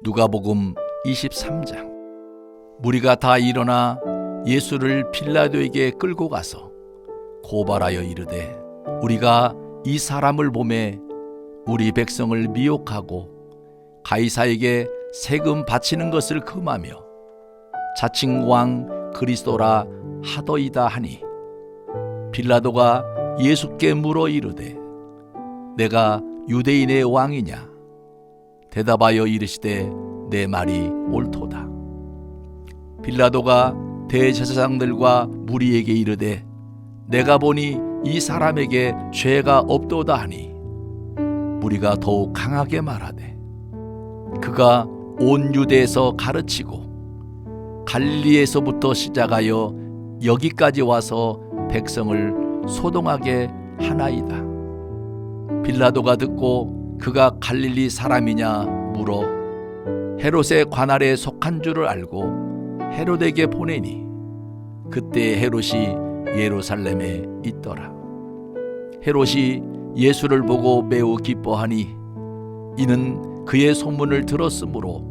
누가복음 23장. 무리가 다 일어나 예수를 빌라도에게 끌고 가서 고발하여 이르되, 우리가 이 사람을 보매 우리 백성을 미혹하고 가이사에게 세금 바치는 것을 금하며 자칭 왕 그리스도라 하더이다 하니, 빌라도가 예수께 물어 이르되, 내가 유대인의 왕이냐? 대답하여 이르시되, 내 말이 옳도다. 빌라도가 대제사장들과 무리에게 이르되, 내가 보니 이 사람에게 죄가 없도다 하니, 무리가 더욱 강하게 말하되, 그가 온 유대에서 가르치고 갈릴리에서부터 시작하여 여기까지 와서 백성을 소동하게 하나이다. 빌라도가 듣고 그가 갈릴리 사람이냐 물어 헤롯의 관할에 속한 줄을 알고 헤롯에게 보내니, 그때 헤롯이 예루살렘에 있더라. 헤롯이 예수를 보고 매우 기뻐하니, 이는 그의 소문을 들었으므로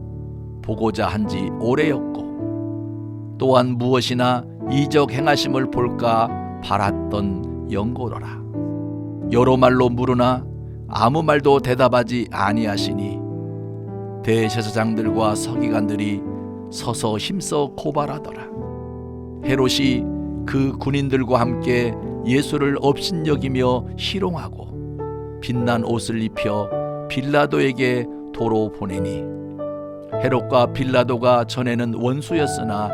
보고자 한지 오래였고, 또한 무엇이나 이적 행하심을 볼까 바랐던 영고로라. 여러 말로 물으나 아무 말도 대답하지 아니하시니, 대제사장들과 서기관들이 서서 힘써 고발하더라. 헤롯이 그 군인들과 함께 예수를 업신여기며 희롱하고 빛난 옷을 입혀 빌라도에게 도로 보내니, 헤롯과 빌라도가 전에는 원수였으나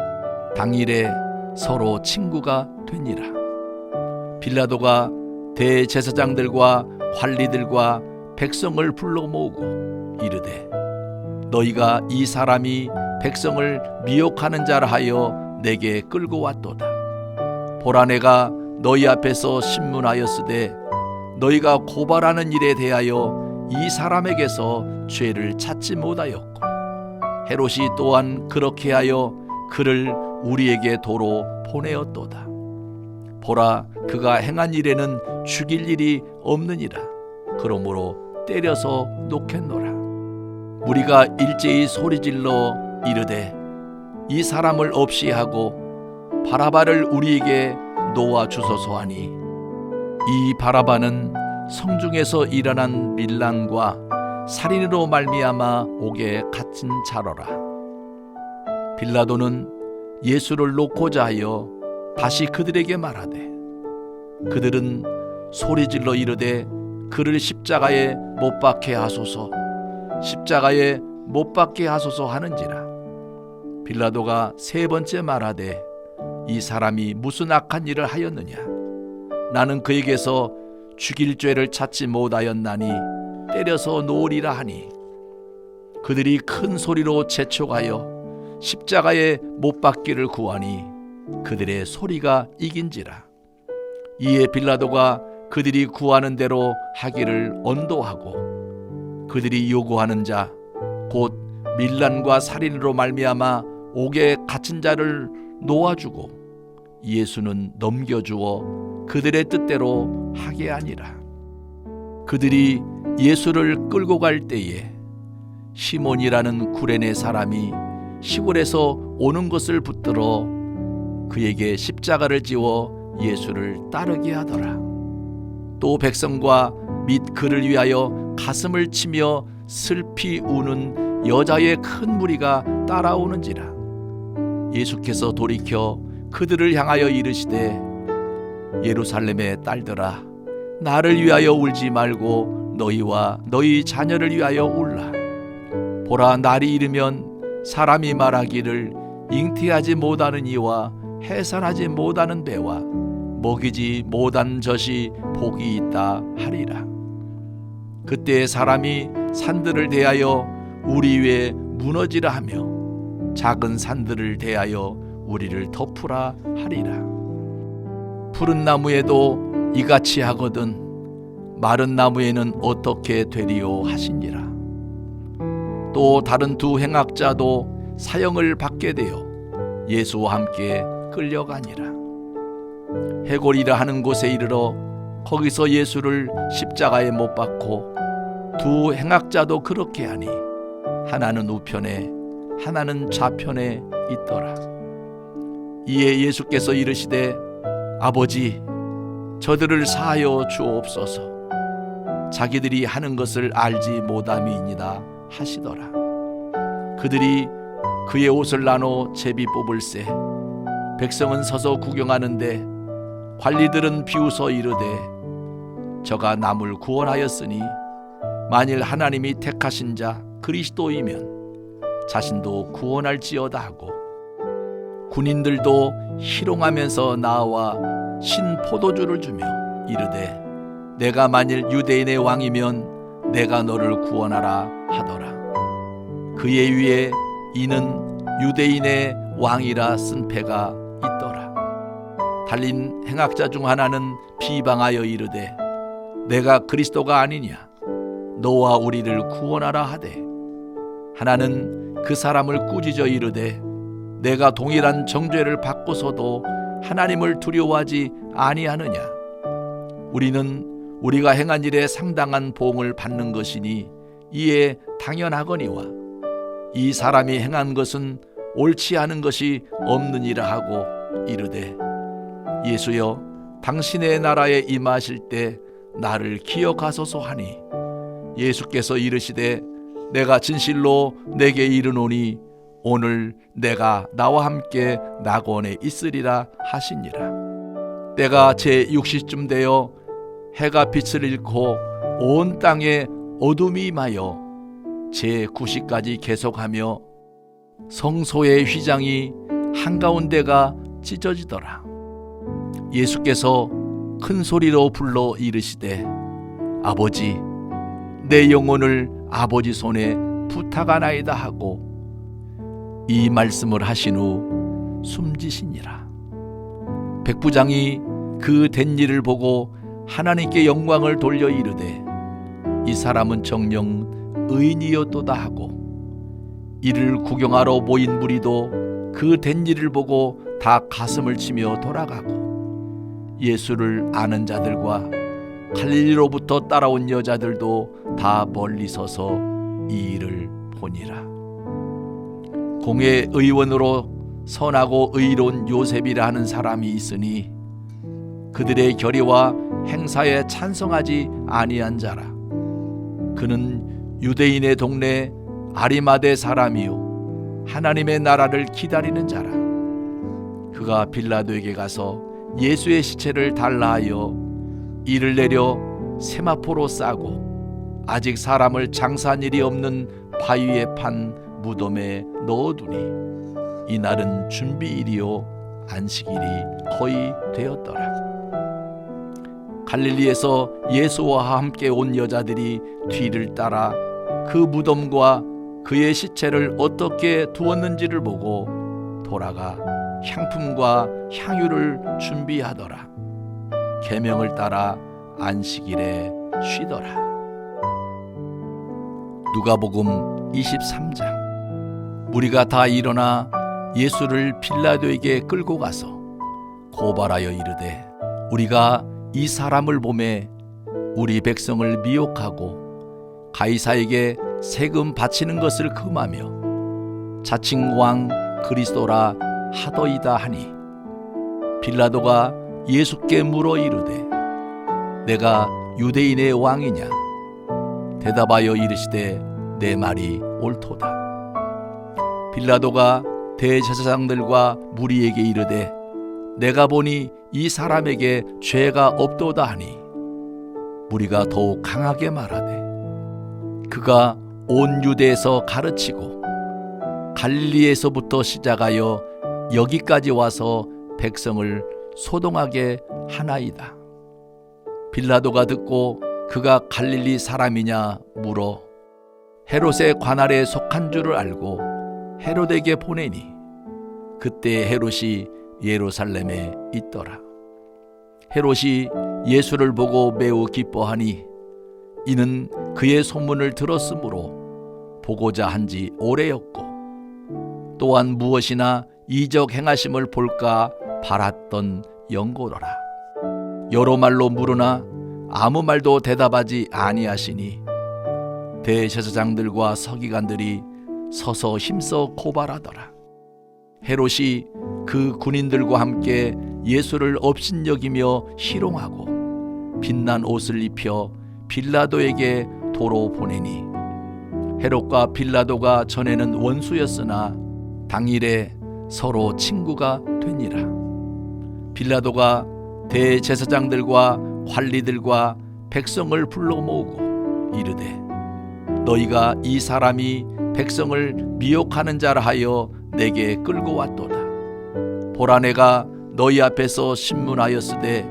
당일에 서로 친구가 되니라. 빌라도가 대제사장들과 관리들과 백성을 불러 모으고 이르되, 너희가 이 사람이 백성을 미혹하는 자라 하여 내게 끌고 왔도다. 보라, 내가 너희 앞에서 신문하였으되 너희가 고발하는 일에 대하여 이 사람에게서 죄를 찾지 못하였고, 헤롯이 또한 그렇게 하여 그를 우리에게 도로 보내었도다. 보라, 그가 행한 일에는 죽일 일이 없느니라. 그러므로 때려서 놓겠노라. 우리가 일제히 소리질러 이르되, 이 사람을 없이 하고 바라바를 우리에게 놓아 주소서 하니, 이 바라바는 성중에서 일어난 밀란과 살인으로 말미암아 옥에 갇힌 자로라. 빌라도는 예수를 놓고자 하여 다시 그들에게 말하되, 그들은 소리질러 이르되, 그를 십자가에 못 박게 하소서, 십자가에 못 박게 하소서 하는지라. 빌라도가 세 번째 말하되, 이 사람이 무슨 악한 일을 하였느냐? 나는 그에게서 죽일 죄를 찾지 못하였나니 때려서 놓으리라 하니, 그들이 큰 소리로 재촉하여 십자가에 못 박기를 구하니 그들의 소리가 이긴지라. 이에 빌라도가 그들이 구하는 대로 하기를 언도하고, 그들이 요구하는 자 곧 밀란과 살인으로 말미암아 옥에 갇힌 자를 놓아주고 예수는 넘겨주어 그들의 뜻대로 하게 하니라. 그들이 예수를 끌고 갈 때에 시몬이라는 구레네 사람이 시골에서 오는 것을 붙들어 그에게 십자가를 지워 예수를 따르게 하더라. 또 백성과 및 그를 위하여 가슴을 치며 슬피 우는 여자의 큰 무리가 따라오는지라. 예수께서 돌이켜 그들을 향하여 이르시되, 예루살렘의 딸들아, 나를 위하여 울지 말고 너희와 너희 자녀를 위하여 울라. 보라, 날이 이르면 사람이 말하기를 잉태하지 못하는 이와 해산하지 못하는 배와 먹이지 못한 젖이 복이 있다 하리라. 그때 사람이 산들을 대하여 우리 위에 무너지라 하며 작은 산들을 대하여 우리를 덮으라 하리라. 푸른 나무에도 이같이 하거든 마른 나무에는 어떻게 되리요 하시니라. 또 다른 두 행악자도 사형을 받게 되어 예수와 함께 끌려가니라. 해골이라 하는 곳에 이르러 거기서 예수를 십자가에 못 박고 두 행악자도 그렇게 하니, 하나는 우편에 하나는 좌편에 있더라. 이에 예수께서 이르시되 아버지 저들을 사하여 주옵소서. 자기들이 하는 것을 알지 못함이니이다 하시더라. 그들이 그의 옷을 나눠 제비 뽑을새 백성은 서서 구경하는데 관리들은 비웃어 이르되 저가 남을 구원하였으니 만일 하나님이 택하신 자 그리스도이면 자신도 구원할지어다 하고 군인들도 희롱하면서 나와 신 포도주를 주며 이르되 내가 만일 유대인의 왕이면 내가 너를 구원하라 하더라. 그의 위에 이는 유대인의 왕이라 쓴 패가 있더라. 달린 행악자 중 하나는 비방하여 이르되 내가 그리스도가 아니냐 너와 우리를 구원하라 하되 하나는 그 사람을 꾸짖어 이르되 내가 동일한 정죄를 받고서도 하나님을 두려워하지 아니하느냐. 우리는 우리가 행한 일에 상당한 보응을 받는 것이니 이에 당연하거니와 이 사람이 행한 것은 옳지 않은 것이 없느니라 하고 이르되 예수여 당신의 나라에 임하실 때 나를 기억하소서 하니 예수께서 이르시되 내가 진실로 내게 이르노니 오늘 내가 나와 함께 낙원에 있으리라 하시니라. 때가 제6시쯤 되어 해가 빛을 잃고 온 땅에 어둠이 임하여 제9시까지 계속하며 성소의 휘장이 한가운데가 찢어지더라. 예수께서 큰 소리로 불러 이르시되 아버지 내 영혼을 아버지 손에 부탁하나이다 하고 이 말씀을 하신 후 숨지시니라. 백부장이 그 된 일을 보고 하나님께 영광을 돌려 이르되 이 사람은 정녕 의인이었도다 하고 이를 구경하러 모인 무리도 그 된 일을 보고 다 가슴을 치며 돌아가고 예수를 아는 자들과 갈릴리로부터 따라온 여자들도 다 멀리 서서 이 일을 보니라. 공회 의원으로 선하고 의로운 요셉이라 하는 사람이 있으니 그들의 결의와 행사에 찬성하지 아니한 자라. 그는 유대인의 동네 아리마대 사람이요 하나님의 나라를 기다리는 자라. 그가 빌라도에게 가서 예수의 시체를 달라 하여 이를 내려 세마포로 싸고 아직 사람을 장사한 일이 없는 바위에 판 무덤에 넣어두니 이날은 준비일이요 안식일이 거의 되었더라. 갈릴리에서 예수와 함께 온 여자들이 뒤를 따라 그 무덤과 그의 시체를 어떻게 두었는지를 보고 돌아가 향품과 향유를 준비하더라. 계명을 따라 안식일에 쉬더라. 누가복음 23장. 무리가 다 일어나 예수를 빌라도에게 끌고 가서 고발하여 이르되 우리가 이 사람을 보매 우리 백성을 미혹하고 가이사에게 세금 바치는 것을 금하며 자칭 왕 그리스도라 하더이다 하니 빌라도가 예수께 물어 이르되 내가 유대인의 왕이냐? 대답하여 이르시되 내 말이 옳도다. 빌라도가 대제사장들과 무리에게 이르되 내가 보니 이 사람에게 죄가 없도다 하니 무리가 더욱 강하게 말하되 그가 온 유대에서 가르치고 갈릴리에서부터 시작하여 여기까지 와서 백성을 소동하게 하나이다. 빌라도가 듣고 그가 갈릴리 사람이냐 물어 헤롯의 관할에 속한 줄을 알고 헤롯에게 보내니 그때 헤롯이 예루살렘에 있더라. 헤롯이 예수를 보고 매우 기뻐하니 이는 그의 소문을 들었으므로 보고자 한지 오래였고 또한 무엇이나 이적 행하심을 볼까 바랐던 영고로라. 여러 말로 물으나 아무 말도 대답하지 아니하시니 대제사장들과 서기관들이 서서 힘써 고발하더라. 헤롯이 그 군인들과 함께 예수를 업신여기며 희롱하고 빛난 옷을 입혀 빌라도에게 도로 보내니 헤롯과 빌라도가 전에는 원수였으나 당일에 서로 친구가 되니라. 빌라도가 대제사장들과 관리들과 백성을 불러 모으고 이르되 너희가 이 사람이 백성을 미혹하는 자라 하여 내게 끌고 왔도다. 보라, 내가 너희 앞에서 신문하였으되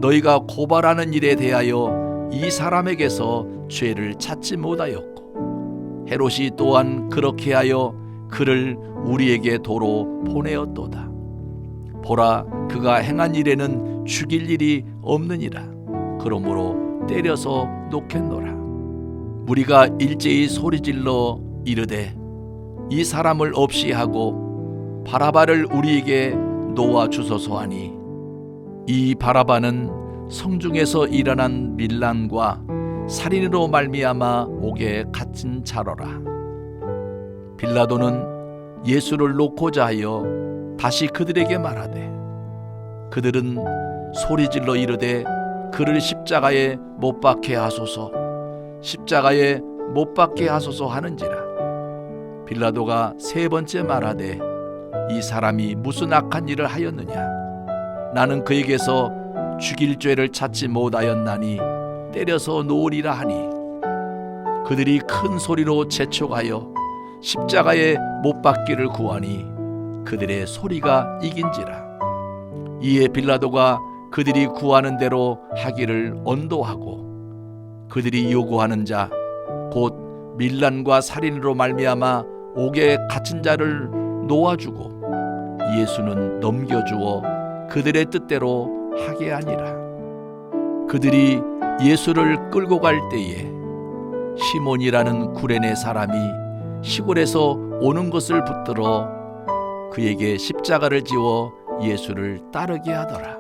너희가 고발하는 일에 대하여 이 사람에게서 죄를 찾지 못하였고 헤롯이 또한 그렇게 하여 그를 우리에게 도로 보내었도다. 보라, 그가 행한 일에는 죽일 일이 없느니라. 그러므로 때려서 놓겠노라. 무리가 일제히 소리질러 이르되 이 사람을 없이 하고 바라바를 우리에게 놓아 주소서 하니 이 바라바는 성중에서 일어난 밀란과 살인으로 말미암아 옥에 갇힌 자로라. 빌라도는 예수를 놓고자 하여 다시 그들에게 말하되 그들은 소리질러 이르되 그를 십자가에 못 박게 하소서, 십자가에 못 박게 하소서 하는지라. 빌라도가 세 번째 말하되 이 사람이 무슨 악한 일을 하였느냐? 나는 그에게서 죽일 죄를 찾지 못하였나니 때려서 놓으리라 하니 그들이 큰 소리로 재촉하여 십자가에 못 박기를 구하니 그들의 소리가 이긴지라. 이에 빌라도가 그들이 구하는 대로 하기를 언도하고 그들이 요구하는 자 곧 밀란과 살인으로 말미암아 옥에 갇힌 자를 놓아주고 예수는 넘겨주어 그들의 뜻대로 하게 하니라. 그들이 예수를 끌고 갈 때에 시몬이라는 구레네 사람이 시골에서 오는 것을 붙들어 그에게 십자가를 지워 예수를 따르게 하더라.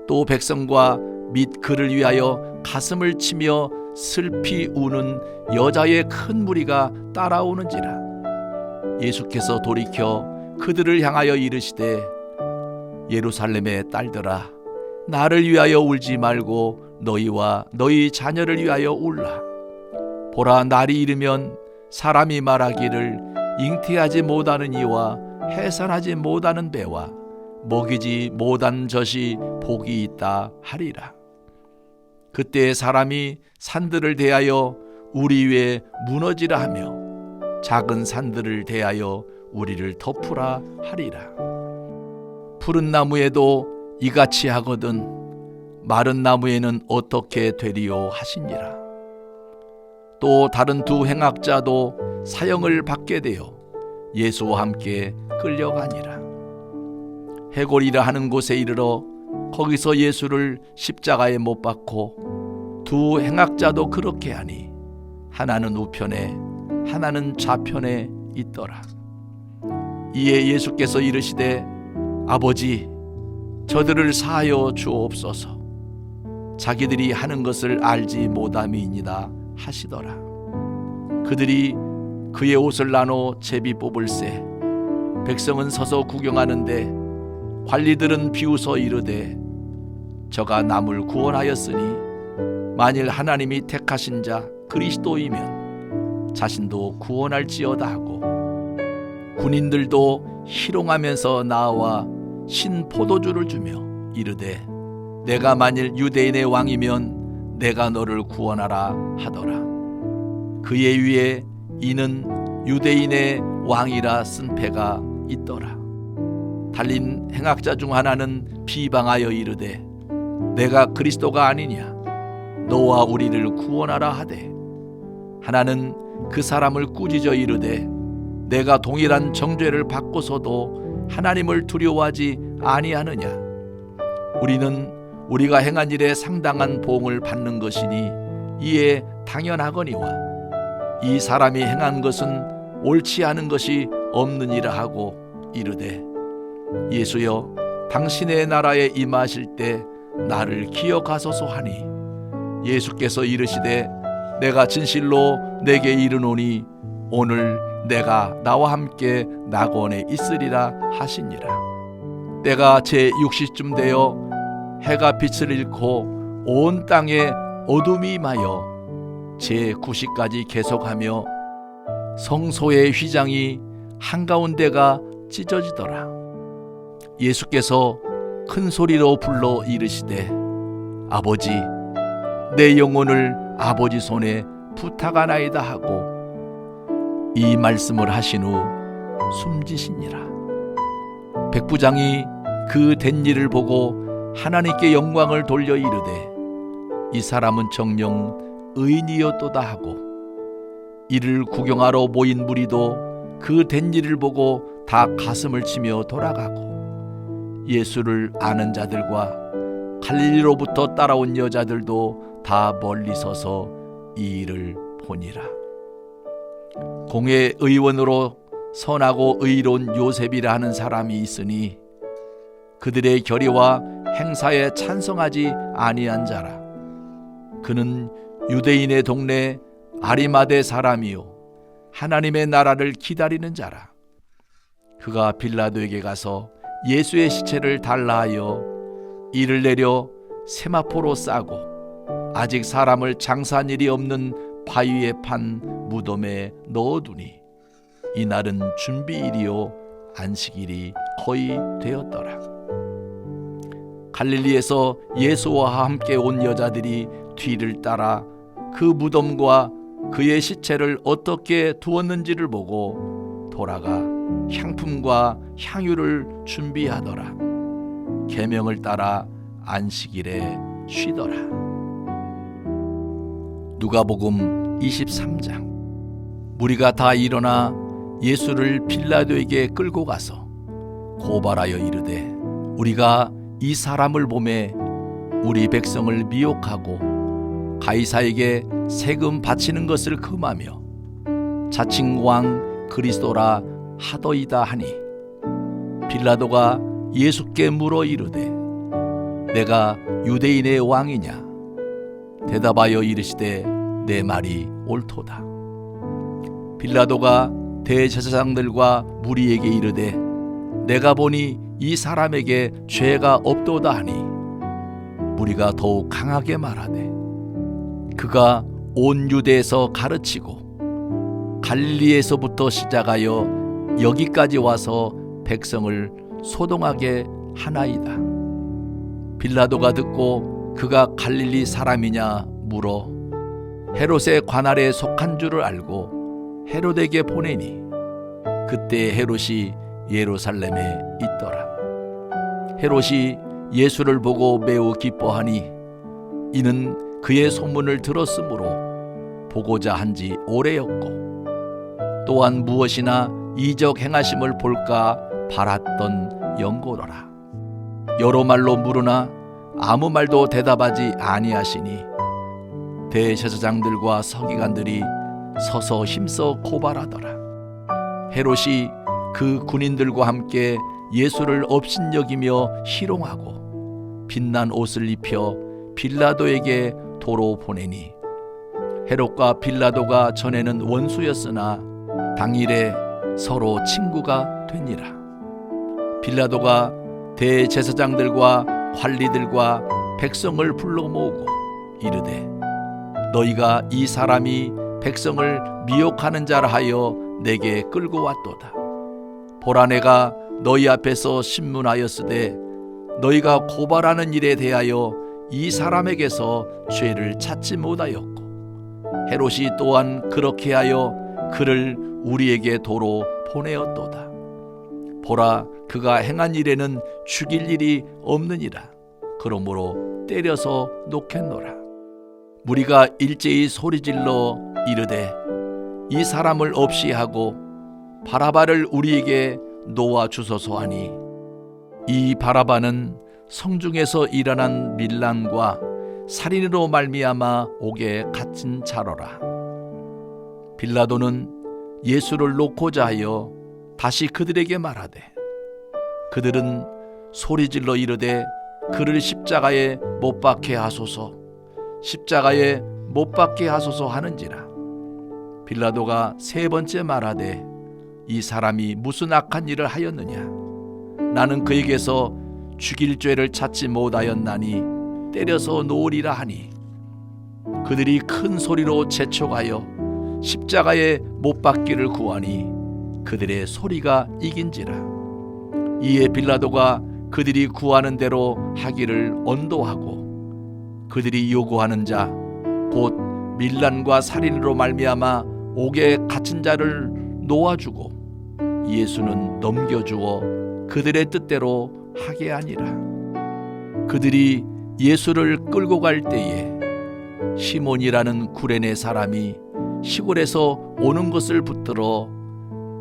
또 백성과 및 그를 위하여 가슴을 치며 슬피 우는 여자의 큰 무리가 따라오는지라. 예수께서 돌이켜 그들을 향하여 이르시되 예루살렘의 딸들아, 나를 위하여 울지 말고 너희와 너희 자녀를 위하여 울라. 보라, 날이 이르면 사람이 말하기를 잉태하지 못하는 이와 해산하지 못하는 배와 먹이지 못한 젖이 복이 있다 하리라. 그때 사람이 산들을 대하여 우리 위에 무너지라 하며 작은 산들을 대하여 우리를 덮으라 하리라. 푸른 나무에도 이같이 하거든 마른 나무에는 어떻게 되리요 하시니라. 또 다른 두 행악자도 사형을 받게 되어 예수와 함께 끌려가니라. 해골이라 하는 곳에 이르러 거기서 예수를 십자가에 못 박고 두 행악자도 그렇게 하니 하나는 우편에 하나는 좌편에 있더라. 이에 예수께서 이르시되 아버지, 저들을 사하여 주옵소서. 자기들이 하는 것을 알지 못함이니이다 하시더라. 그들이 그의 옷을 나눠 제비 뽑을새 백성은 서서 구경하는데 관리들은 비웃어 이르되 저가 남을 구원하였으니 만일 하나님이 택하신 자 그리스도이면 자신도 구원할지어다 하고 군인들도 희롱하면서 나와 신 포도주를 주며 이르되 내가 만일 유대인의 왕이면 내가 너를 구원하라 하더라. 그의 위에 이는 유대인의 왕이라 쓴 패가 있더라. 달린 행악자 중 하나는 비방하여 이르되 내가 그리스도가 아니냐, 너와 우리를 구원하라 하되 하나는 그 사람을 꾸짖어 이르되 내가 동일한 정죄를 받고서도 하나님을 두려워하지 아니하느냐. 우리는 우리가 행한 일에 상당한 보응을 받는 것이니 이에 당연하거니와 이 사람이 행한 것은 옳지 않은 것이 없느니라 하고 이르되 예수여, 당신의 나라에 임하실 때 나를 기억하소서 하니 예수께서 이르시되 내가 진실로 내게 이르노니 오늘 내가 나와 함께 낙원에 있으리라 하시니라. 때가 제6시쯤 되어 해가 빛을 잃고 온 땅에 어둠이 임하여 제9시까지 계속하며 성소의 휘장이 한가운데가 찢어지더라. 예수께서 큰 소리로 불러 이르시되 아버지, 내 영혼을 아버지 손에 부탁하나이다 하고 이 말씀을 하신 후 숨지시니라. 백부장이 그 된 일을 보고 하나님께 영광을 돌려 이르되 이 사람은 정녕 의인이었도다 하고, 이를 구경하러 모인 무리도 그 된 일을 보고 다 가슴을 치며 돌아가고, 예수를 아는 자들과 갈릴리로부터 따라온 여자들도 다 멀리 서서 이 일을 보니라. 공회 의원으로 선하고 의로운 요셉이라 하는 사람이 있으니 그들의 결의와 행사에 찬성하지 아니한 자라. 그는 유대인의 동네 아리마대 사람이요 하나님의 나라를 기다리는 자라. 그가 빌라도에게 가서 예수의 시체를 달라 하여 이를 내려 세마포로 싸고 아직 사람을 장사한 일이 없는 바위에 판 무덤에 넣어두니 이날은 준비일이요 안식일이 거의 되었더라. 갈릴리에서 예수와 함께 온 여자들이 뒤를 따라 그 무덤과 그의 시체를 어떻게 두었는지를 보고 돌아가 향품과 향유를 준비하더라. 계명을 따라 안식일에 쉬더라. 누가복음 23장. 무리가 다 일어나 예수를 빌라도에게 끌고 가서 고발하여 이르되 우리가 이 사람을 보매 우리 백성을 미혹하고 가이사에게 세금 바치는 것을 금하며 자칭 왕 그리스도라 하더이다 하니, 빌라도가 예수께 물어 이르되 내가 유대인의 왕이냐? 대답하여 이르시되 내 말이 옳도다. 빌라도가 대제사장들과 무리에게 이르되 내가 보니 이 사람에게 죄가 없도다 하니, 무리가 더욱 강하게 말하되 그가 온 유대에서 가르치고 갈릴리에서부터 시작하여 여기까지 와서 백성을 소동하게 하나이다. 빌라도가 듣고 그가 갈릴리 사람이냐 물어 헤롯의 관할에 속한 줄을 알고 헤롯에게 보내니, 그때 헤롯이 예루살렘에 있더라. 헤롯이 예수를 보고 매우 기뻐하니 이는 그의 소문을 들었으므로 보고자 한지 오래였고, 또한 무엇이나 이적 행하심을 볼까 바랐던 연고로라. 여러 말로 물으나 아무 말도 대답하지 아니하시니 대제사장들과 서기관들이 서서 힘써 고발하더라. 헤롯이 그 군인들과 함께 예수를 업신여기며 희롱하고 빛난 옷을 입혀 빌라도에게 도로 보내니, 헤롯과 빌라도가 전에는 원수였으나 당일에 서로 친구가 되니라. 빌라도가 대제사장들과 관리들과 백성을 불러 모으고 이르되 너희가 이 사람이 백성을 미혹하는 자라 하여 내게 끌고 왔도다. 보라, 내가 너희 앞에서 신문하였으되 너희가 고발하는 일에 대하여 이 사람에게서 죄를 찾지 못하였고, 헤롯이 또한 그렇게 하여 그를 우리에게 도로 보내었도다. 보라, 그가 행한 일에는 죽일 일이 없느니라. 그러므로 때려서 놓겠노라. 무리가 일제히 소리질러 이르되 이 사람을 없이 하고 바라바를 우리에게 놓아 주소서 하니, 이 바라바는 성중에서 일어난 밀란과 살인으로 말미암아 옥에 갇힌 자로라. 빌라도는 예수를 놓고자 하여 다시 그들에게 말하되 그들은 소리질러 이르되 그를 십자가에 못 박게 하소서, 십자가에 못 박게 하소서 하는지라. 빌라도가 세 번째 말하되 이 사람이 무슨 악한 일을 하였느냐? 나는 그에게서 죽일 죄를 찾지 못하였나니 때려서 놓으리라 하니, 그들이 큰 소리로 재촉하여 십자가에 못 박기를 구하니 그들의 소리가 이긴지라. 이에 빌라도가 그들이 구하는 대로 하기를 언도하고, 그들이 요구하는 자 곧 밀란과 살인으로 말미암아 옥에 갇힌 자를 놓아주고 예수는 넘겨주어 그들의 뜻대로 하게 하니라. 그들이 예수를 끌고 갈 때에 시몬이라는 구레네 사람이 시골에서 오는 것을 붙들어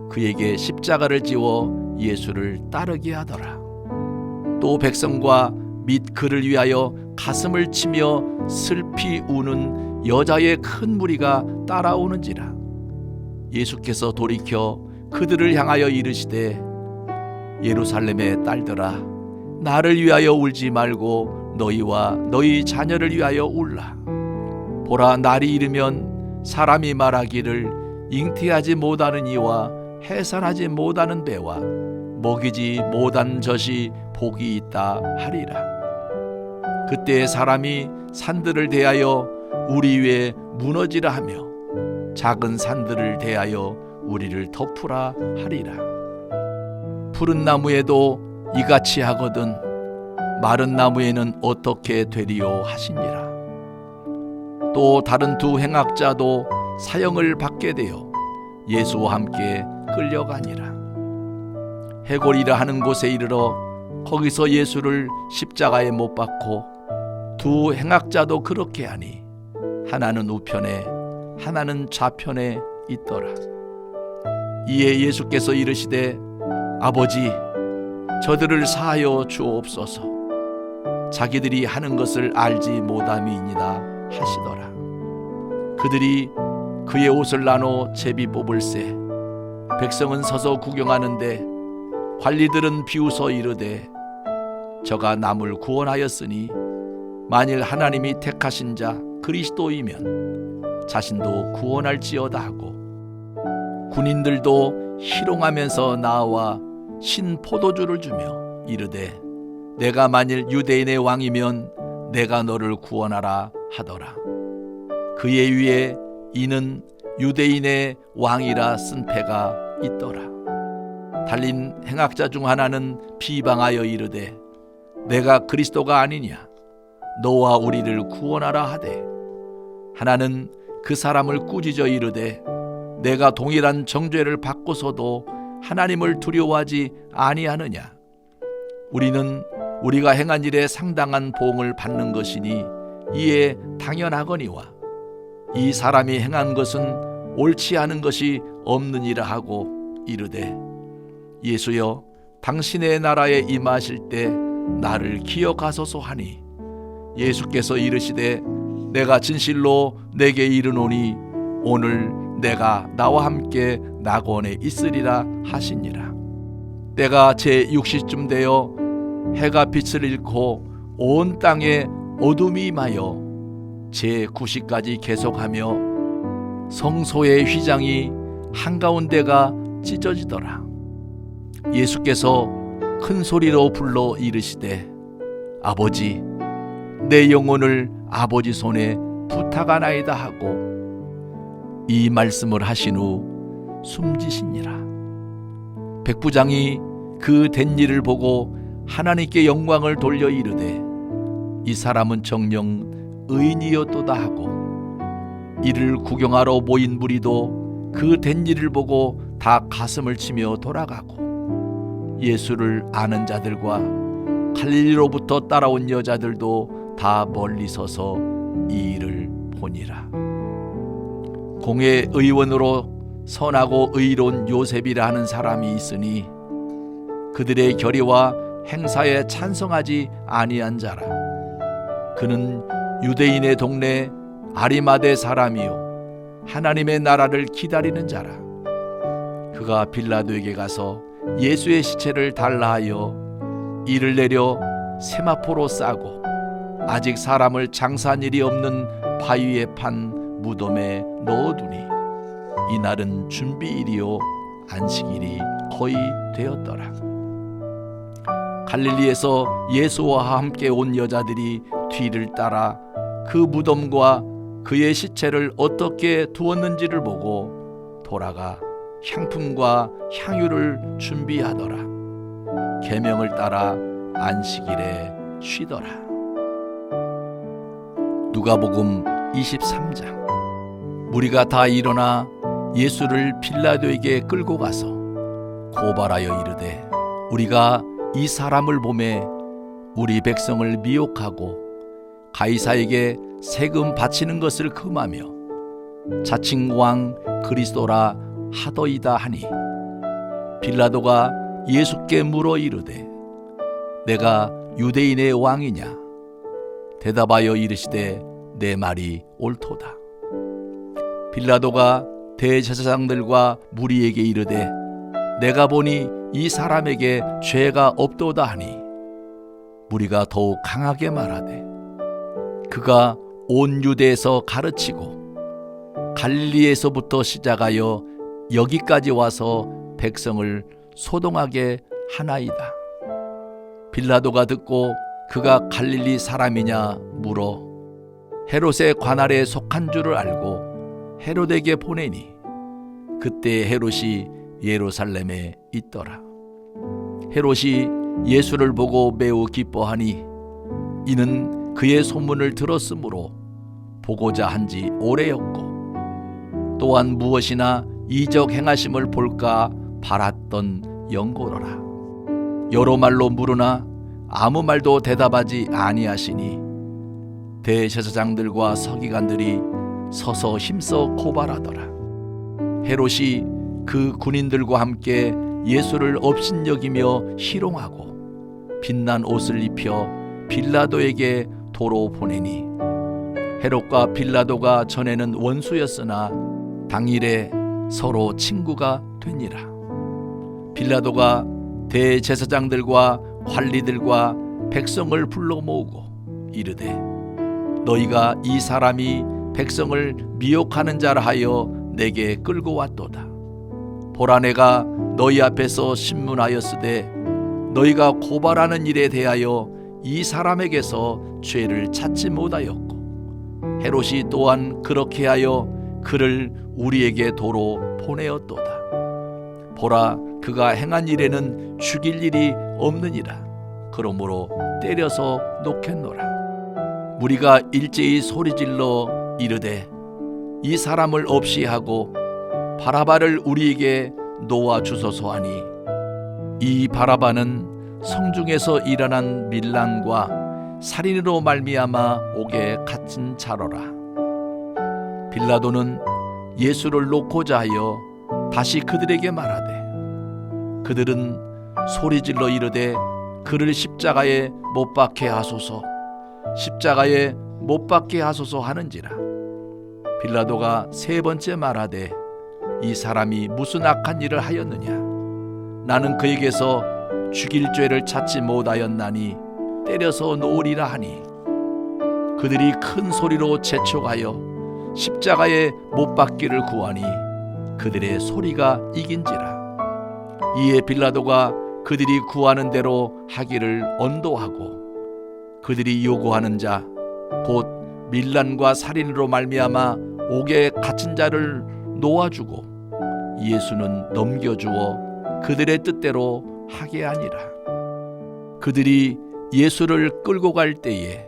그에게 십자가를 지워 예수를 따르게 하더라. 또 백성과 및 그를 위하여 가슴을 치며 슬피 우는 여자의 큰 무리가 따라오는지라. 예수께서 돌이켜 그들을 향하여 이르시되, 예루살렘의 딸들아, 나를 위하여 울지 말고 너희와 너희 자녀를 위하여 울라. 보라, 날이 이르면 사람이 말하기를 잉태하지 못하는 이와 해산하지 못하는 배와 먹이지 못한 젖이 복이 있다 하리라. 그때 사람이 산들을 대하여 우리 위에 무너지라 하며 작은 산들을 대하여 우리를 덮으라 하리라. 푸른 나무에도 이같이 하거든 마른 나무에는 어떻게 되리요 하시니라. 또 다른 두 행악자도 사형을 받게 되어 예수와 함께 끌려가니라. 해골이라 하는 곳에 이르러 거기서 예수를 십자가에 못 박고 두 행악자도 그렇게 하니 하나는 우편에 하나는 좌편에 있더라. 이에 예수께서 이르시되, 아버지, 저들을 사하여 주옵소서. 자기들이 하는 것을 알지 못함이니이다 하시더라. 그들이 그의 옷을 나눠 제비 뽑을새 백성은 서서 구경하는데 관리들은 비웃어 이르되, 저가 남을 구원하였으니 만일 하나님이 택하신 자 그리스도이면 자신도 구원할지어다 하고, 군인들도 희롱하면서 나와 신 포도주를 주며 이르되, 내가 만일 유대인의 왕이면 내가 너를 구원하라 하더라. 그의 위에 이는 유대인의 왕이라 쓴 패가 있더라. 달린 행악자 중 하나는 비방하여 이르되, 내가 그리스도가 아니냐? 너와 우리를 구원하라 하되, 하나는 그 사람을 꾸짖어 이르되, 내가 동일한 정죄를 받고서도 하나님을 두려워하지 아니하느냐? 우리는 우리가 행한 일에 상당한 보응을 받는 것이니 이에 당연하거니와 이 사람이 행한 것은 옳지 않은 것이 없느니라 하고 이르되, 예수여, 당신의 나라에 임하실 때 나를 기억하소서 하니, 예수께서 이르시되, 내가 진실로 내게 이르노니 오늘 내가 나와 함께 낙원에 있으리라 하시니라. 때가 제6시쯤 되어 해가 빛을 잃고 온 땅에 어둠이 임하여 제9시까지 계속하며 성소의 휘장이 한가운데가 찢어지더라. 예수께서 큰 소리로 불러 이르시되, 아버지, 내 영혼을 아버지 손에 부탁하나이다 하고 이 말씀을 하신 후 숨지시니라. 백부장이 그 된 일을 보고 하나님께 영광을 돌려 이르되, 이 사람은 정녕 의인이었도다 하고, 이를 구경하러 모인 무리도 그 된 일을 보고 다 가슴을 치며 돌아가고, 예수를 아는 자들과 갈릴리로부터 따라온 여자들도 다 멀리 서서 이 일을 보니라. 공회 의원으로 선하고 의로운 요셉이라 하는 사람이 있으니 그들의 결의와 행사에 찬성하지 아니한 자라. 그는 유대인의 동네 아리마대 사람이요 하나님의 나라를 기다리는 자라. 그가 빌라도에게 가서 예수의 시체를 달라 하여 이를 내려 세마포로 싸고 아직 사람을 장사한 일이 없는 바위에 판 무덤에 넣어두니, 이날은 준비일이요 안식일이 거의 되었더라. 갈릴리에서 예수와 함께 온 여자들이 뒤를 따라 그 무덤과 그의 시체를 어떻게 두었는지를 보고 돌아가 향품과 향유를 준비하더라. 계명을 따라 안식일에 쉬더라. 누가복음 23장. 무리가 다 일어나 예수를 빌라도에게 끌고 가서 고발하여 이르되 우리가 이 사람을 보매 우리 백성을 미혹하고 가이사에게 세금 바치는 것을 금하며 자칭 왕 그리스도라 하더이다 하니 빌라도가 예수께 물어 이르되 내가 유대인의 왕이냐? 대답하여 이르시되 내 말이 옳도다. 빌라도가 대제사장들과 무리에게 이르되 내가 보니 이 사람에게 죄가 없도다 하니 무리가 더욱 강하게 말하되 그가 온 유대에서 가르치고 갈릴리에서부터 시작하여 여기까지 와서 백성을 소동하게 하나이다. 빌라도가 듣고 그가 갈릴리 사람이냐 물어 헤롯의 관할에 속한 줄을 알고 헤롯에게 보내니 그때 헤롯이 예루살렘에 있더라. 헤롯이 예수를 보고 매우 기뻐하니 이는 그의 소문을 들었으므로 보고자 한지 오래였고 또한 무엇이나 이적 행하심을 볼까 바랐던 영고로라. 여러 말로 물으나 아무 말도 대답하지 아니하시니 대제사장들과 서기관들이 서서 힘써 고발하더라. 헤롯이 그 군인들과 함께 예수를 업신여기며 희롱하고 빛난 옷을 입혀 빌라도에게 도로 보내니 헤롯과 빌라도가 전에는 원수였으나 당일에 서로 친구가 되니라. 빌라도가 대제사장들과 관리들과 백성을 불러 모으고 이르되 너희가 이 사람이 백성을 미혹하는 자라 하여 내게 끌고 왔도다. 보라 내가 너희 앞에서 신문하였으되 너희가 고발하는 일에 대하여 이 사람에게서 죄를 찾지 못하였고 헤롯이 또한 그렇게 하여 그를 우리에게 도로 보내었도다. 보라 그가 행한 일에는 죽일 일이 없느니라. 그러므로 때려서 놓겠노라. 무리가 일제히 소리질러 이르되 이 사람을 없이 하고 바라바를 우리에게 놓아 주소서 하니 이 바라바는 성중에서 일어난 밀란과 살인으로 말미암아 옥에 갇힌 자로라. 빌라도는 예수를 놓고자 하여 다시 그들에게 말하되 그들은 소리질러 이르되 그를 십자가에 못 박게 하소서 십자가에 못 박게 하소서 하는지라. 빌라도가 세 번째 말하되 이 사람이 무슨 악한 일을 하였느냐? 나는 그에게서 죽일 죄를 찾지 못하였나니 때려서 놓으리라 하니 그들이 큰 소리로 재촉하여 십자가에 못 박기를 구하니 그들의 소리가 이긴지라. 이에 빌라도가 그들이 구하는 대로 하기를 언도하고 그들이 요구하는 자 곧 밀란과 살인으로 말미암아 옥에 갇힌 자를 놓아주고 예수는 넘겨주어 그들의 뜻대로 하게 하니라. 그들이 예수를 끌고 갈 때에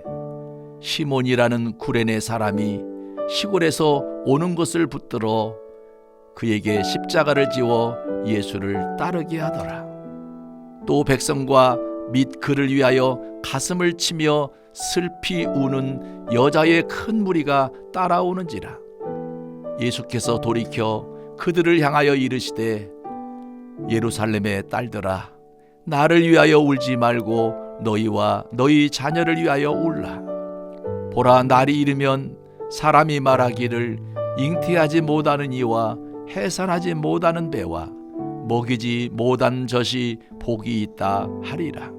시몬이라는 구레네 사람이 시골에서 오는 것을 붙들어 그에게 십자가를 지워 예수를 따르게 하더라. 또 백성과 및 그를 위하여 가슴을 치며 슬피 우는 여자의 큰 무리가 따라오는지라. 예수께서 돌이켜 그들을 향하여 이르시되 예루살렘의 딸들아 나를 위하여 울지 말고 너희와 너희 자녀를 위하여 울라. 보라 날이 이르면 사람이 말하기를 잉태하지 못하는 이와 해산하지 못하는 배와 먹이지 못한 젖이 복이 있다 하리라.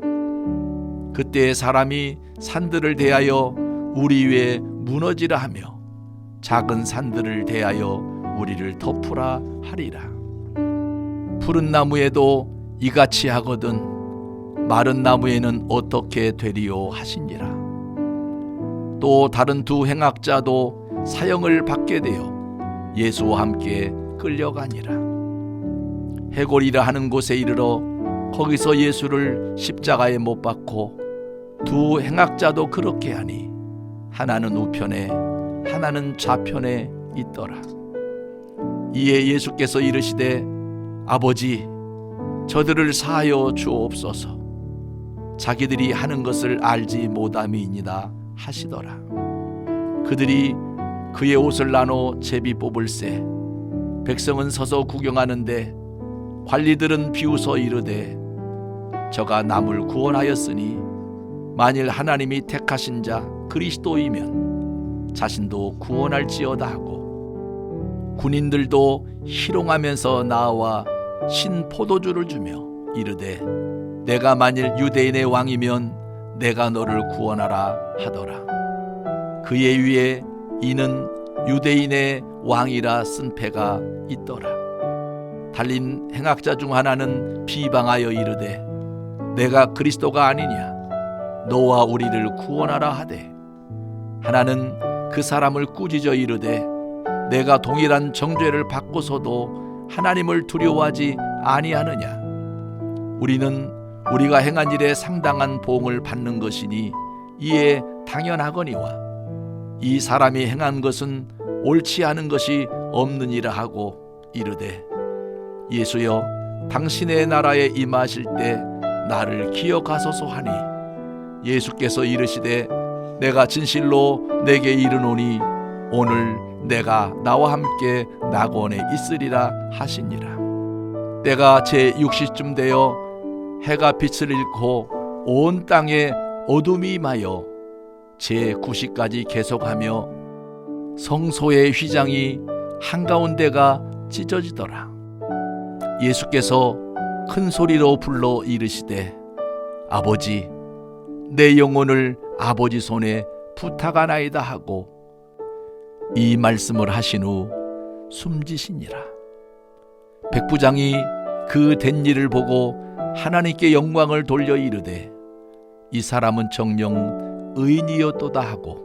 그때 사람이 산들을 대하여 우리 위에 무너지라 하며 작은 산들을 대하여 우리를 덮으라 하리라. 푸른 나무에도 이같이 하거든 마른 나무에는 어떻게 되리요 하시니라. 또 다른 두 행악자도 사형을 받게 되어 예수와 함께 끌려가니라. 해골이라 하는 곳에 이르러 거기서 예수를 십자가에 못 박고 두 행악자도 그렇게 하니 하나는 우편에 하나는 좌편에 있더라. 이에 예수께서 이르시되 아버지 저들을 사하여 주옵소서. 자기들이 하는 것을 알지 못함이니이다 하시더라. 그들이 그의 옷을 나눠 제비 뽑을새 백성은 서서 구경하는데 관리들은 비웃어 이르되 저가 남을 구원하였으니 만일 하나님이 택하신 자 그리스도이면 자신도 구원할지어다 하고 군인들도 희롱하면서 나와 신 포도주를 주며 이르되 내가 만일 유대인의 왕이면 내가 너를 구원하라 하더라. 그의 위에 이는 유대인의 왕이라 쓴 패가 있더라. 달린 행악자 중 하나는 비방하여 이르되 내가 그리스도가 아니냐 너와 우리를 구원하라 하되 하나는 그 사람을 꾸짖어 이르되 내가 동일한 정죄를 받고서도 하나님을 두려워하지 아니하느냐. 우리는 우리가 행한 일에 상당한 보응을 받는 것이니 이에 당연하거니와 이 사람이 행한 것은 옳지 않은 것이 없느니라 하고 이르되 예수여 당신의 나라에 임하실 때 나를 기억하소서 하니 예수께서 이르시되 내가 진실로 내게 이르노니 오늘 내가 나와 함께 낙원에 있으리라 하시니라. 때가 제6시쯤 되어 해가 빛을 잃고 온 땅에 어둠이 임하여 제9시까지 계속하며 성소의 휘장이 한가운데가 찢어지더라. 예수께서 큰 소리로 불러 이르시되 아버지 내 영혼을 아버지 손에 부탁하나이다 하고 이 말씀을 하신 후 숨지시니라. 백부장이 그 된 일을 보고 하나님께 영광을 돌려 이르되 이 사람은 정녕 의인이었도다 하고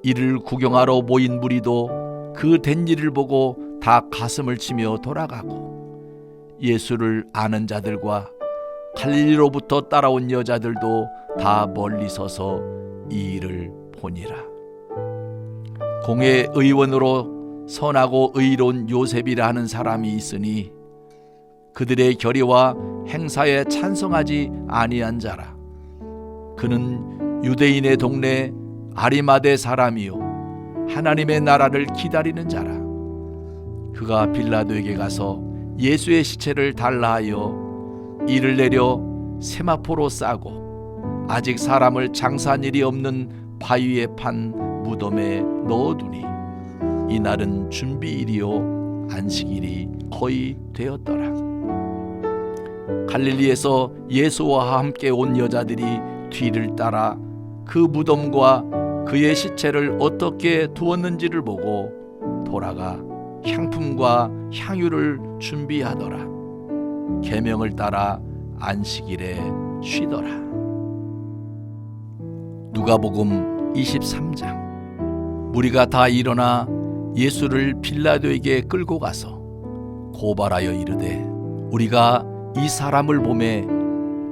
이를 구경하러 모인 무리도 그 된 일을 보고 다 가슴을 치며 돌아가고 예수를 아는 자들과 갈릴리로부터 따라온 여자들도 다 멀리 서서 이 일을 보니라. 공회 의원으로 선하고 의로운 요셉이라 하는 사람이 있으니 그들의 결의와 행사에 찬성하지 아니한 자라. 그는 유대인의 동네 아리마대 사람이요 하나님의 나라를 기다리는 자라. 그가 빌라도에게 가서 예수의 시체를 달라 하여 이를 내려 세마포로 싸고 아직 사람을 장사한 일이 없는 바위에 판 무덤에 넣어두니 이날은 준비일이요 안식일이 거의 되었더라. 갈릴리에서 예수와 함께 온 여자들이 뒤를 따라 그 무덤과 그의 시체를 어떻게 두었는지를 보고 돌아가 향품과 향유를 준비하더라. 계명을 따라 안식일에 쉬더라. 누가복음 23장. 무리가 다 일어나 예수를 빌라도에게 끌고 가서 고발하여 이르되 우리가 이 사람을 보매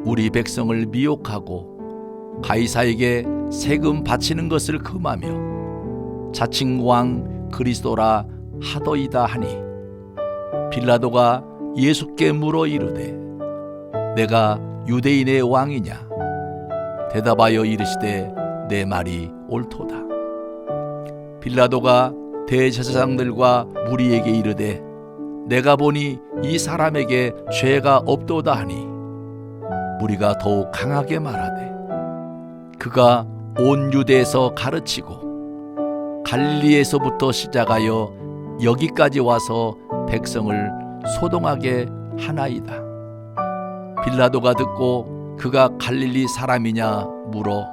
우리 백성을 미혹하고 가이사에게 세금 바치는 것을 금하며 자칭 왕 그리스도라 하더이다 하니 빌라도가 예수께 물어 이르되 내가 유대인의 왕이냐. 대답하여 이르시되 내 말이 옳도다. 빌라도가 대제사장들과 무리에게 이르되 내가 보니 이 사람에게 죄가 없도다 하니 무리가 더욱 강하게 말하되 그가 온 유대에서 가르치고 갈릴리에서부터 시작하여 여기까지 와서 백성을 소동하게 하나이다. 빌라도가 듣고 그가 갈릴리 사람이냐 물어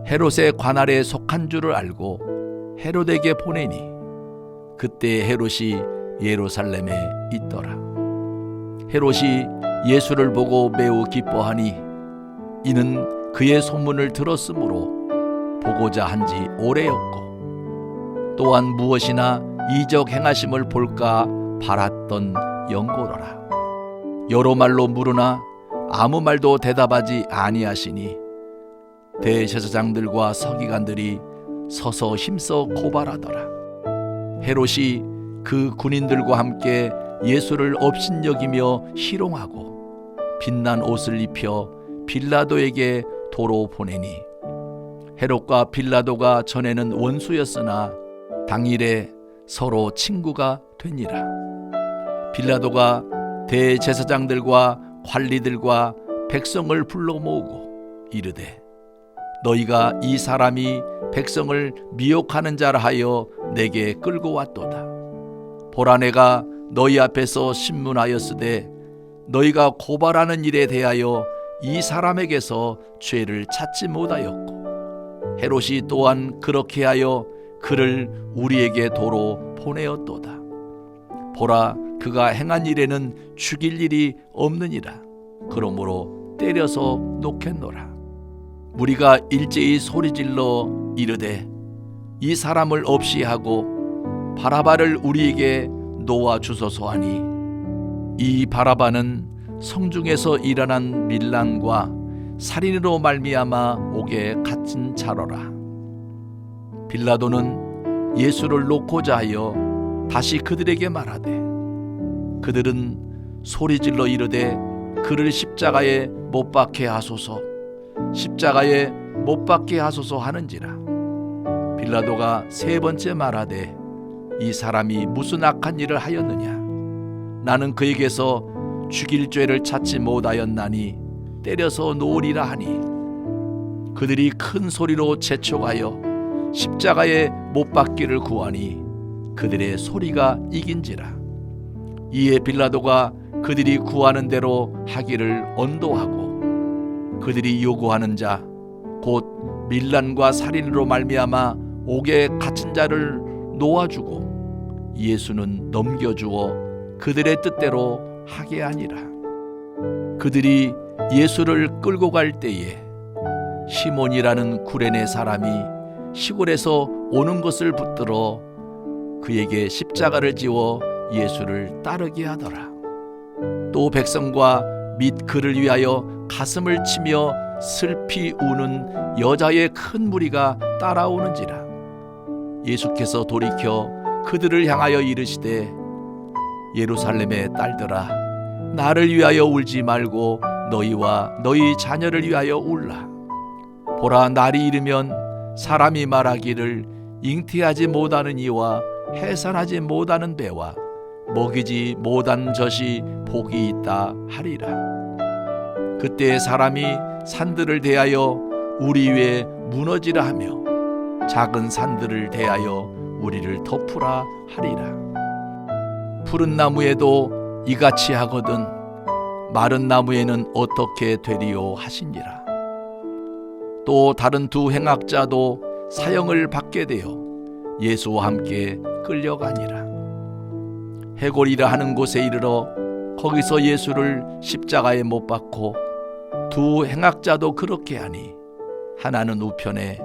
헤롯의 관할에 속한 줄을 알고 헤롯에게 보내니 그때 헤롯이 예루살렘에 있더라. 헤롯이 예수를 보고 매우 기뻐하니 이는 그의 소문을 들었으므로 보고자 한지 오래였고 또한 무엇이나 이적 행하심을 볼까 바랐던 영고로라. 여러 말로 물으나 아무 말도 대답하지 아니하시니 대제사장들과 서기관들이 서서 힘써 고발하더라. 헤롯이 그 군인들과 함께 예수를 업신여기며 희롱하고 빛난 옷을 입혀 빌라도에게 도로 보내니 헤롯과 빌라도가 전에는 원수였으나 당일에 서로 친구가 되니라. 빌라도가 대제사장들과 관리들과 백성을 불러 모으고 이르되 너희가 이 사람이 백성을 미혹하는 자라 하여 내게 끌고 왔도다. 보라, 내가 너희 앞에서 신문하였으되 너희가 고발하는 일에 대하여 이 사람에게서 죄를 찾지 못하였고 헤롯이 또한 그렇게 하여 그를 우리에게 도로 보내었도다. 보라, 그가 행한 일에는 죽일 일이 없느니라. 그러므로 때려서 놓겠노라. 우리가 일제히 소리질러 이르되 이 사람을 없이 하고 바라바를 우리에게 놓아 주소서 하니 이 바라바는 성중에서 일어난 밀란과 살인으로 말미암아 옥에 갇힌 자로라. 빌라도는 예수를 놓고자 하여 다시 그들에게 말하되 그들은 소리질러 이르되 그를 십자가에 못 박게 하소서, 십자가에 못 박게 하소서 하는지라. 빌라도가 세 번째 말하되 이 사람이 무슨 악한 일을 하였느냐? 나는 그에게서 죽일 죄를 찾지 못하였나니 때려서 놓으리라 하니 그들이 큰 소리로 재촉하여 십자가에 못 박기를 구하니 그들의 소리가 이긴지라. 이에 빌라도가 그들이 구하는 대로 하기를 언도하고 그들이 요구하는 자 곧 밀란과 살인으로 말미암아 옥에 갇힌 자를 놓아주고 예수는 넘겨주어 그들의 뜻대로 하게 하니라. 그들이 예수를 끌고 갈 때에 시몬이라는 구레네 사람이 시골에서 오는 것을 붙들어 그에게 십자가를 지워 예수를 따르게 하더라. 또 백성과 및 그를 위하여 가슴을 치며 슬피 우는 여자의 큰 무리가 따라오는지라. 예수께서 돌이켜 그들을 향하여 이르시되 예루살렘의 딸들아, 나를 위하여 울지 말고 너희와 너희 자녀를 위하여 울라. 보라, 날이 이르면 사람이 말하기를 잉태하지 못하는 이와 해산하지 못하는 배와 먹이지 못한 젖이 복이 있다 하리라. 그때 사람이 산들을 대하여 우리 위에 무너지라 하며 작은 산들을 대하여 우리를 덮으라 하리라. 푸른 나무에도 이같이 하거든 마른 나무에는 어떻게 되리요 하시니라. 또 다른 두 행악자도 사형을 받게 되어 예수와 함께 끌려가니라. 해골이라 하는 곳에 이르러 거기서 예수를 십자가에 못 박고 두 행악자도 그렇게 하니 하나는 우편에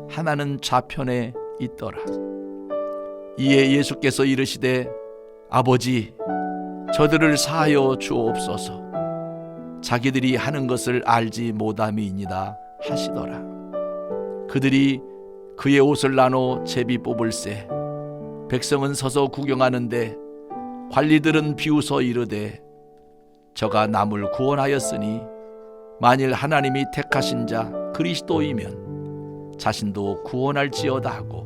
하나는 좌편에 있더라. 이에 예수께서 이르시되 아버지, 저들을 사하여 주옵소서. 자기들이 하는 것을 알지 못함이니이다 하시더라. 그들이 그의 옷을 나눠 제비 뽑을새 백성은 서서 구경하는데 관리들은 비웃어 이르되 저가 남을 구원하였으니 만일 하나님이 택하신 자 그리스도이면 자신도 구원할지어다 하고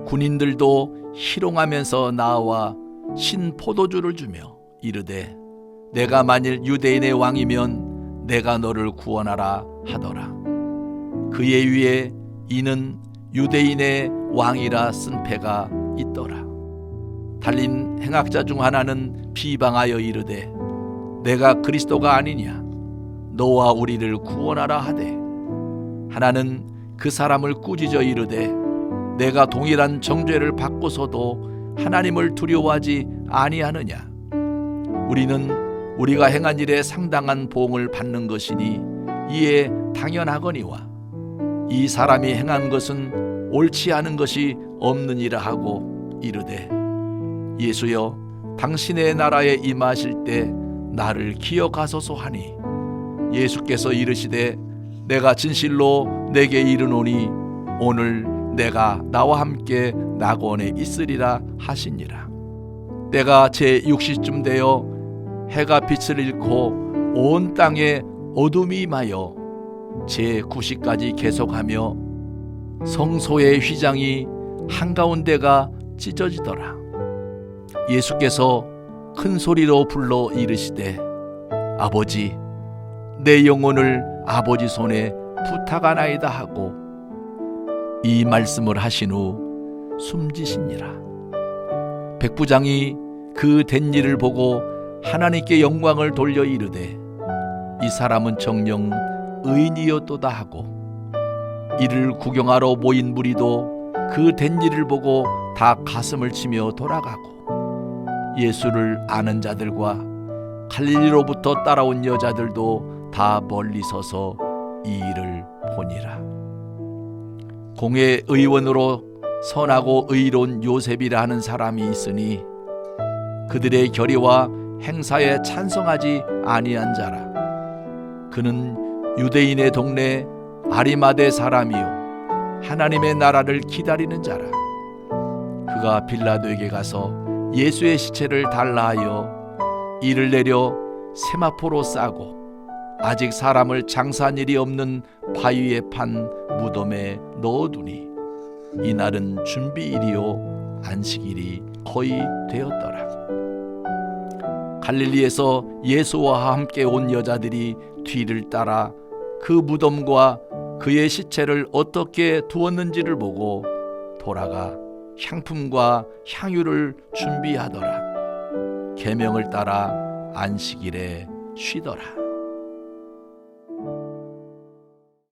군인들도 희롱하면서 나와 신 포도주를 주며 이르되 내가 만일 유대인의 왕이면 내가 너를 구원하라 하더라. 그의 위에 이는 유대인의 왕이라 쓴 패가 있더라. 달린 행악자 중 하나는 비방하여 이르되 내가 그리스도가 아니냐, 너와 우리를 구원하라 하되 하나는 그 사람을 꾸짖어 이르되 내가 동일한 정죄를 받고서도 하나님을 두려워하지 아니하느냐. 우리는 우리가 행한 일에 상당한 보응을 받는 것이니 이에 당연하거니와 이 사람이 행한 것은 옳지 않은 것이 없느니라 하고 이르되 예수여 당신의 나라에 임하실 때 나를 기억하소서 하니 예수께서 이르시되 내가 진실로 내게 이르노니 오늘 내가 나와 함께 낙원에 있으리라 하시니라. 때가 제6시쯤 되어 해가 빛을 잃고 온 땅에 어둠이 임하여 제9시까지 계속하며 성소의 휘장이 한가운데가 찢어지더라. 예수께서 큰 소리로 불러 이르시되 아버지 내 영혼을 아버지 손에 부탁하나이다 하고 이 말씀을 하신 후 숨지시니라. 백부장이 그 된 일을 보고 하나님께 영광을 돌려 이르되 이 사람은 정녕 의인이었도다 하고 이를 구경하러 모인 무리도 그 된 일을 보고 다 가슴을 치며 돌아가고 예수를 아는 자들과 갈릴리로부터 따라온 여자들도 다 멀리 서서 이 일을 보니라. 공회 의원으로 선하고 의로운 요셉이라 하는 사람이 있으니 그들의 결의와 행사에 찬성하지 아니한 자라. 그는 유대인의 동네 아리마대 사람이요 하나님의 나라를 기다리는 자라. 그가 빌라도에게 가서 예수의 시체를 달라 하여 이를 내려 세마포로 싸고 아직 사람을 장사한 일이 없는 바위에 판 무덤에 넣어두니 이날은 준비일이요 안식일이 거의 되었더라. 갈릴리에서 예수와 함께 온 여자들이 뒤를 따라 그 무덤과 그의 시체를 어떻게 두었는지를 보고 돌아가 향품과 향유를 준비하더라. 계명을 따라 안식일에 쉬더라.